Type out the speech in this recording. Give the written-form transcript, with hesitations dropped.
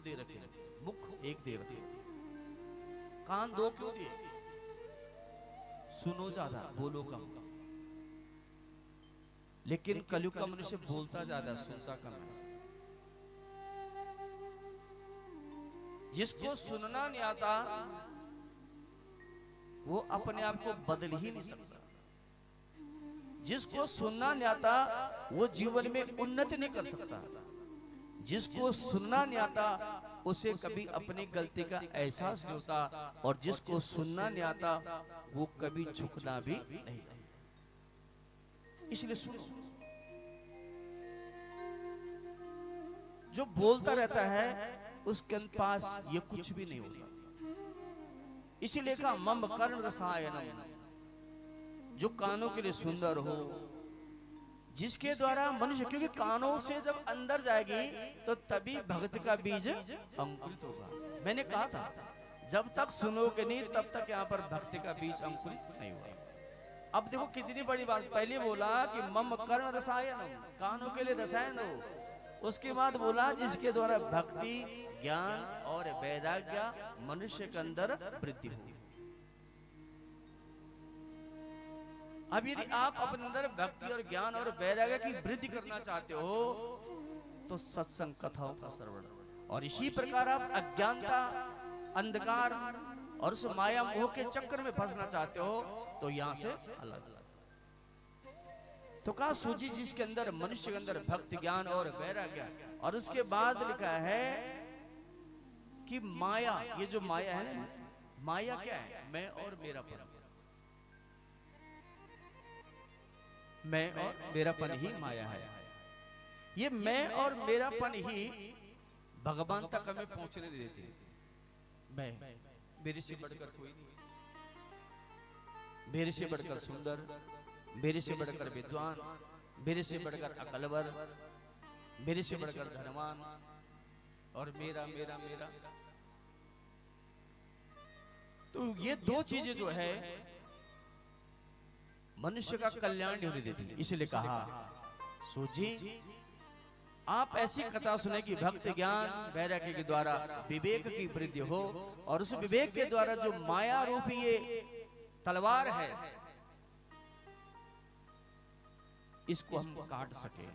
दे रखे, मुख एक दे रखे, कान दो क्यों दिए? सुनो ज्यादा, बोलो कम। लेकिन कलयुग का मनुष्य बोलता ज्यादा, सुनता कम है। जिसको सुनना नहीं आता वो अपने आप को बदल ही नहीं सकता। जिसको सुनना नहीं आता वो जीवन में उन्नति नहीं कर सकता। जिसको सुनना नहीं आता उसे कभी अपनी गलती का एहसास नहीं होता, और जिसको सुनना नहीं आता वो कभी झुकना भी नहीं। इसलिए सुनो। जो बोलता रहता है उसके पास ये कुछ भी नहीं होता। इसीलिए कहा मम कर्ण रसायनम, जो कानों के लिए सुंदर हो, जिसके द्वारा मनुष्य, क्योंकि कानों से जब अंदर जाएगी तो तभी भक्ति का बीज अंकुरित होगा। मैंने कहा था जब तक सुनोगे नहीं तब तक यहाँ पर भक्ति का बीज अंकुरित नहीं होगा। अब देखो कितनी बड़ी बात, पहले बोला कि मम कर्ण रसायन, कानों के लिए रसायन हो, उसके बाद बोला जिसके द्वारा भक्ति, ज्ञान और वैराग्य मनुष्य के अंदर वृद्धि हो। अब यदि आप अपने अंदर भक्ति और ज्ञान और वैराग्य की वृद्धि करना चाहते हो तो सत्संग कथाओं का श्रवण, और इसी प्रकार आप अज्ञानता, अंधकार और उस माया मोह के चक्कर में फंसना चाहते हो तो यहां से अलग। तो कहा सूची जिसके अंदर, मनुष्य के अंदर भक्ति, ज्ञान और वैराग्य, और उसके बाद लिखा है कि माया, ये जो माया है ना, माया क्या है? मैं और मेरापन। मैं और मेरापन ही माया है। ये मैं और मेरापन ही भगवान तक हमें पहुंचने नहीं देती। मैं, मेरे से बढ़कर कोई नहीं, मेरे से बढ़कर सुंदर, मेरे से बढ़कर विद्वान, मेरे से बढ़कर अकलवर, मेरे से बढ़कर धनवान, और मेरा मेरा मेरा। तो ये दो चीजें जो है मनुष्य का कल्याण नहीं होने देती। इसलिए कहा सूजी आप ऐसी कथा सुने कि भक्ति, ज्ञान, वैराग्य के द्वारा विवेक की वृद्धि हो, और उस विवेक के द्वारा जो माया रूपी ये तलवार है इसको हम काट सके।